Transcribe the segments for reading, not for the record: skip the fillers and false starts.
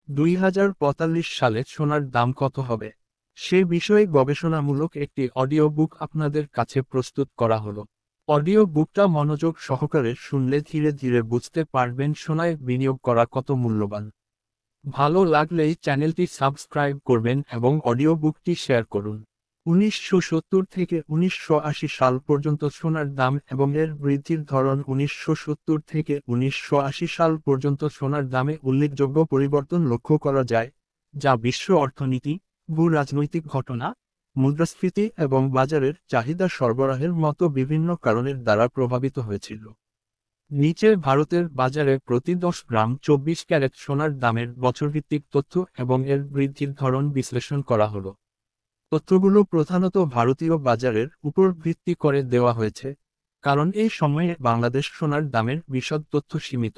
2045 সালে সোনার দাম কত হবে সে বিষয়ে গবেষণামূলক একটি অডিও বুক আপনাদের কাছে প্রস্তুত করা হলো। অডিও বুকটা মনোযোগ সহকারে শুনলে ধীরে ধীরে বুঝতে পারবেন সোনায় বিনিয়োগ করা কত মূল্যবান। ভালো লাগলেই চ্যানেলটি সাবস্ক্রাইব করবেন এবং অডিও বুকটি শেয়ার করুন। 1970 থেকে 1980 সাল পর্যন্ত সোনার দাম এবং এর বৃদ্ধির ধরন। 1970 থেকে 1980 সাল পর্যন্ত সোনার দামে উল্লেখযোগ্য পরিবর্তন লক্ষ্য করা যায়, যা বিশ্ব অর্থনীতি, ভূ রাজনৈতিক ঘটনা, মুদ্রাস্ফীতি এবং বাজারের চাহিদা সরবরাহের মতো বিভিন্ন কারণের দ্বারা প্রভাবিত হয়েছিল। নিচে ভারতের বাজারে প্রতি 10 গ্রাম 24 ক্যারেট সোনার দামের বছরভিত্তিক তথ্য এবং এর বৃদ্ধির ধরন বিশ্লেষণ করা হলো। তথ্যগুলো প্রধানত ভারতীয় বাজারের উপর ভিত্তি করে দেওয়া হয়েছে, কারণ এই সময়ে বাংলাদেশ সোনার দামের বিশদ তথ্য সীমিত।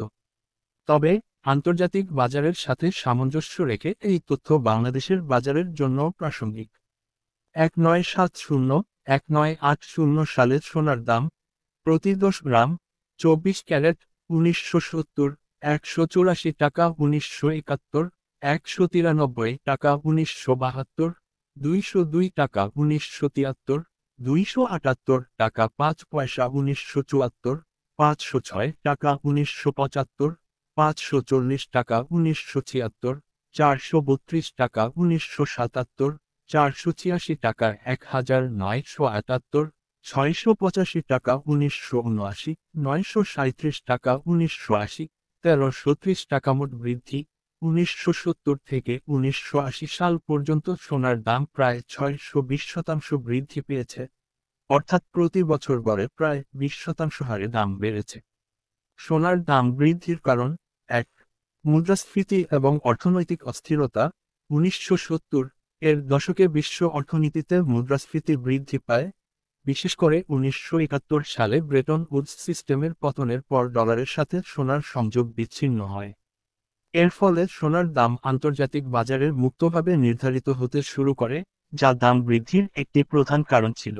তবে আন্তর্জাতিক বাজারের সাথে সামঞ্জস্য রেখে এই তথ্য বাংলাদেশের বাজারের জন্য প্রাসঙ্গিক। 1970-1980 সালের সোনার দাম প্রতি 10 গ্রাম 24 ক্যারেট 1970 184 টাকা, 1971 193 টাকা, 1972 202 টাকা, 1973 278 টাকা 5 পয়সা, 1974 506 টাকা, 1975 540 টাকা, 1976 432 টাকা, 1977 486 টাকা, 1978 685 টাকা, 1979 937 টাকা, 1980 1330 টাকা। মোট বৃদ্ধি। 1970 থেকে 1980 সাল পর্যন্ত সোনার দাম প্রায় 620% বৃদ্ধি পেয়েছে, অর্থাৎ প্রতি বছর গড়ে প্রায় 20% হারে দাম বেড়েছে। সোনার দাম বৃদ্ধির কারণ: 1. মুদ্রাস্ফীতি এবং অর্থনৈতিক অস্থিরতা। 1970 এর দশকে বিশ্ব অর্থনীতিতে মুদ্রাস্ফীতি বৃদ্ধি পায়, বিশেষ করে 1971 সালে ব্রেটন উডস সিস্টেমের পতনের পর ডলারের সাথে সোনার সংযোগ বিচ্ছিন্ন হয়। এর ফলে সোনার দাম আন্তর্জাতিক বাজারে মুক্তভাবে নির্ধারিত হতে শুরু করে, যা দাম বৃদ্ধির একটি প্রধান কারণ ছিল।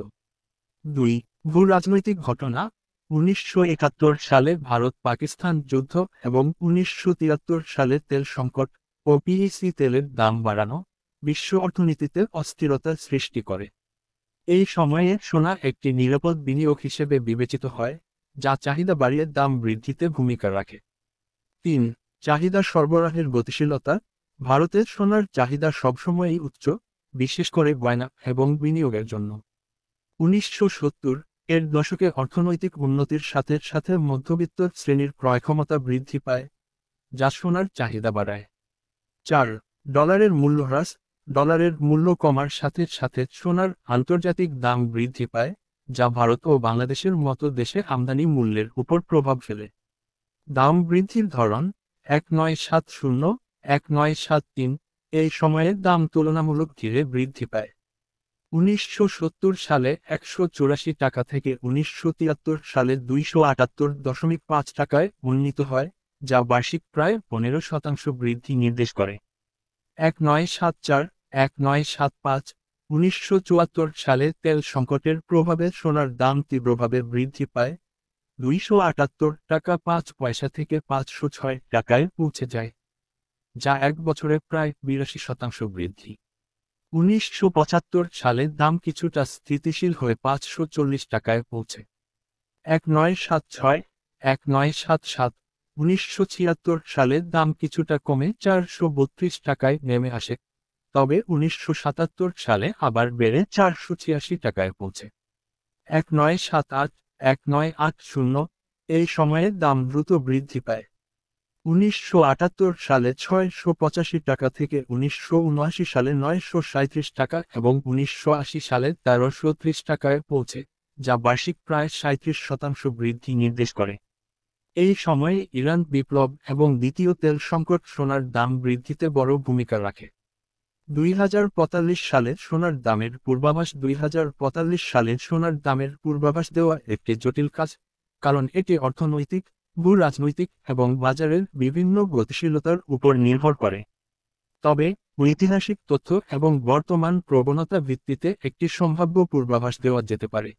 2. ভূ রাজনৈতিক ঘটনা। 1971 সালে ভারত-পাকিস্তান যুদ্ধ এবং 1973 সালে তেল সংকট ও পিইসি তেলের দাম বাড়ানো বিশ্ব অর্থনীতিতে অস্থিরতা সৃষ্টি করে। এই সময়ে সোনা একটি নিরাপদ বিনিয়োগ হিসেবে বিবেচিত হয়, যা চাহিদা বাড়িয়ে দাম বৃদ্ধিতে ভূমিকা রাখে। 3. চাহিদা সরবরাহের গতিশীলতা। ভারতের সোনার চাহিদা সবসময়ই উচ্চ, বিশেষ করে গয়না এবং বিনিয়োগের জন্য। 1970 এর দশকে অর্থনৈতিক উন্নতির সাথে সাথে মধ্যবিত্ত শ্রেণীর ক্রয়ক্ষমতা বৃদ্ধি পায়, যা সোনার চাহিদা বাড়ায়। 4. ডলারের মূল্য হ্রাস। ডলারের মূল্য কমার সাথে সাথে সোনার আন্তর্জাতিক দাম বৃদ্ধি পায়, যা ভারত ও বাংলাদেশের মতো দেশে আমদানি মূল্যের উপর প্রভাব ফেলে। দাম বৃদ্ধির ধরন: 1970-1973 এই সময়ে দাম তুলনামূলক ধীরে বৃদ্ধি পায়। 1970 সালে 184 টাকা থেকে 1973 সালে 278.5 টাকায় উন্নীত হয়, যা বার্ষিক প্রায় 15% বৃদ্ধি নির্দেশ করে। 1974-1975 1974 সালে তেল সংকটের প্রভাবে সোনার দাম তীব্রভাবে বৃদ্ধি পায়, 278 টাকা 5 পয়সা থেকে 506 টাকায় পৌঁছে যায়, যা এক বছরে প্রায় 82% বৃদ্ধি। 1975 সালে দাম কিছুটা স্থিতিশীল হয়ে 540 টাকায় পৌঁছে। 1976-1977 1976 সালে দাম কিছুটা কমে 432 টাকায় নেমে আসে, তবে 1977 সালে আবার বেড়ে 486 টাকায় পৌঁছে। 1978-1980 এই সময়ে দাম দ্রুত বৃদ্ধি পায়। 1978 সালে 685 টাকা থেকে 1979 সালে 937 টাকা এবং 1980 সালে 1330 টাকায় পৌঁছে, যা বার্ষিক প্রায় 37% বৃদ্ধি নির্দেশ করে। এই সময়ে ইরান বিপ্লব এবং দ্বিতীয় তেল সংকট সোনার দাম বৃদ্ধিতে বড় ভূমিকা রাখে। 2045 সালে সোনার দামের পূর্বাভাস। 2045 সালে সোনার দামের পূর্বাভাস দেওয়া একটি জটিল কাজ, কারণ এটি অর্থনৈতিক, ভূ রাজনৈতিক এবং বাজারের বিভিন্ন গতিশীলতার উপর নির্ভর করে। তবে ঐতিহাসিক তথ্য এবং বর্তমান প্রবণতা ভিত্তিতে একটি সম্ভাব্য পূর্বাভাস দেওয়া যেতে পারে।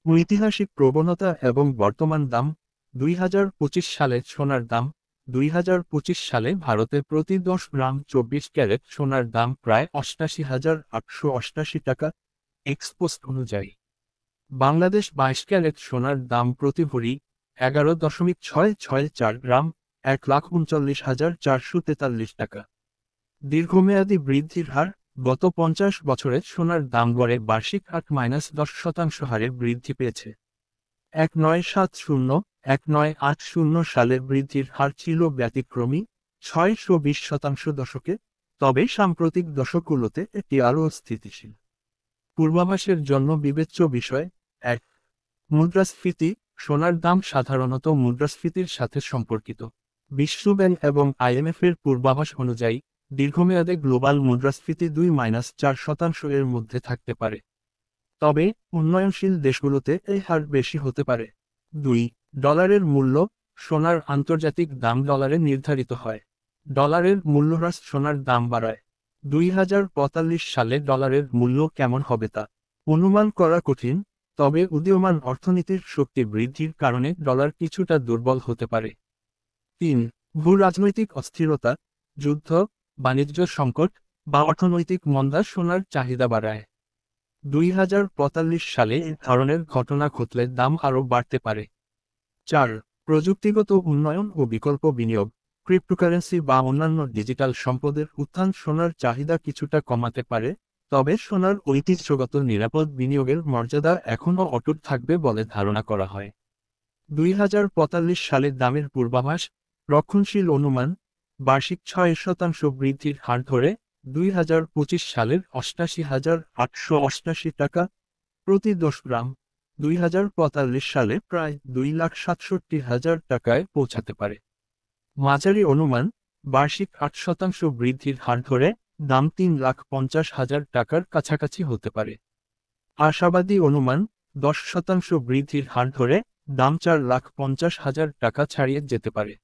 ঐতিহাসিক প্রবণতা এবং বর্তমান দাম। 2025 সালে সোনার দাম 2025 সালে ভারতে প্রতি 10 গ্রাম 24 ক্যারেট সোনার দাম প্রায় 88,888 টাকা, এক্সপোস্ট অনুযায়ী। বাংলাদেশ 22 ক্যারেট সোনার দাম প্রতি ভরি 11.664 গ্রাম, 1,39,443 টাকা। দীর্ঘমেয়াদী বৃদ্ধির হার: গত 50 বছরে সোনার দাম গড়ে বার্ষিক 8-10% হারে বৃদ্ধি পেয়েছে। 1970-1980 সালে বৃদ্ধির হার ছিল ব্যতিক্রমী 620% দশকে, তবে সাম্প্রতিক দশকগুলোতে এটি আরও স্থিতিশীল। পূর্বাভাসের জন্য বিবেচ্য বিষয়: 1. মুদ্রাস্ফীতি। সোনার দাম সাধারণত মুদ্রাস্ফীতির সাথে সম্পর্কিত। বিশ্বব্যাংক এবং IMF এর পূর্বাভাস অনুযায়ী দীর্ঘমেয়াদে গ্লোবাল মুদ্রাস্ফীতি 2-4% এর মধ্যে থাকতে পারে। তবে উন্নয়নশীল দেশগুলোতে এই হার বেশি হতে পারে। 2. ডলারের মূল্য। সোনার আন্তর্জাতিক দাম ডলারে নির্ধারিত হয়। ডলারের মূল্যহ্রাস সোনার দাম বাড়ায়। 2045 সালে ডলারের মূল্য কেমন হবে তা অনুমান করা কঠিন, তবে উদীয়মান অর্থনীতির শক্তি বৃদ্ধির কারণে ডলার কিছুটা দুর্বল হতে পারে। 3. ভূ-রাজনৈতিক অস্থিরতা, যুদ্ধ, বাণিজ্য সংকট বা অর্থনৈতিক মন্দা সোনার চাহিদা বাড়ায়। 2045 সালে এই ধরনের ঘটনা ঘটলে দাম আরও বাড়তে পারে। 4. প্রযুক্তিগত উন্নয়ন ও বিকল্প বিনিয়োগ। ক্রিপ্টোকারেন্সি বা অন্যান্য ডিজিটাল সম্পদের উত্থান সোনার চাহিদা কিছুটা কমাতে পারে, তবে সোনার ঐতিহ্যগত নিরাপদ বিনিয়োগের মর্যাদা এখনও অটুট থাকবে বলে ধারণা করা হয়। 2045 সালে দামের পূর্বাভাস: রক্ষণশীল অনুমান, বার্ষিক 6% বৃদ্ধির হার ধরে 2025 সালের 88,888 টাকা প্রতি 10 গ্রাম 2045 সালে প্রায় 2,67,000 টাকায় পৌঁছাতে পারে। মাঝারি অনুমান, বার্ষিক 8% বৃদ্ধির হার ধরে দাম 3,50,000 টাকার কাছাকাছি হতে পারে। আশাবাদী অনুমান, 10% বৃদ্ধির হার ধরে দাম 4,50,000 টাকা ছাড়িয়ে যেতে পারে।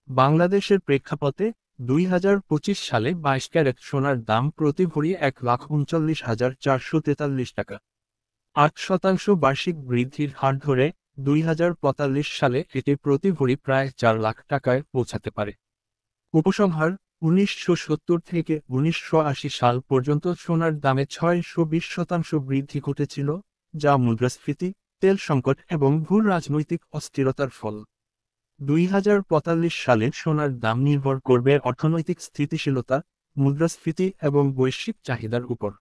বাংলাদেশের প্রেক্ষাপটে 2025 সালে 22 ক্যারেট সোনার দাম প্রতি ভরি 1,39,443 টাকা। 8% বার্ষিক বৃদ্ধির হার ধরে 2045 সালে এটি প্রতি ভরি প্রায় 4 লাখ টাকায় পৌঁছাতে পারে। উপসংহার: 1970 থেকে 1980 সাল পর্যন্ত সোনার দামে 620% বৃদ্ধি ঘটেছিল, যা মুদ্রাস্ফীতি, তেল সংকট এবং ভূ-রাজনৈতিক অস্থিরতার ফল। 2045 সালে সোনার দাম নির্ভর করবে অর্থনৈতিক স্থিতিশীলতা, মুদ্রাস্ফীতি এবং বৈশ্বিক চাহিদার উপর।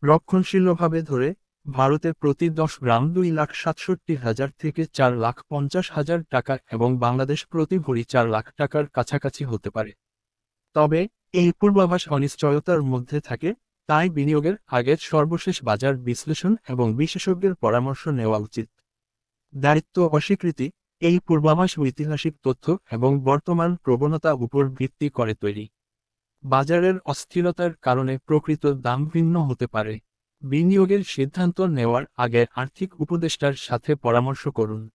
রক্ষণশীলভাবে ধরে ভারতে প্রতি 10 গ্রাম 2,67,000 থেকে 4,50,000 টাকা এবং বাংলাদেশ প্রতি ভরি 4 লাখ টাকার কাছাকাছি হতে পারে। তবে এই পূর্বাভাস অনিশ্চয়তার মধ্যে থাকে, তাই বিনিয়োগের আগে সর্বশেষ বাজার বিশ্লেষণ এবং বিশেষজ্ঞের পরামর্শ নেওয়া উচিত। দায়িত্ব অস্বীকৃতি: এই পূর্বাভাস ঐতিহাসিক তথ্য এবং বর্তমান প্রবণতা উপর ভিত্তি করে তৈরি। বাজারের অস্থিরতার কারণে প্রকৃত দাম ভিন্ন হতে পারে। বিনিয়োগের সিদ্ধান্ত নেওয়ার আগে আর্থিক উপদেষ্টার সাথে পরামর্শ করুন।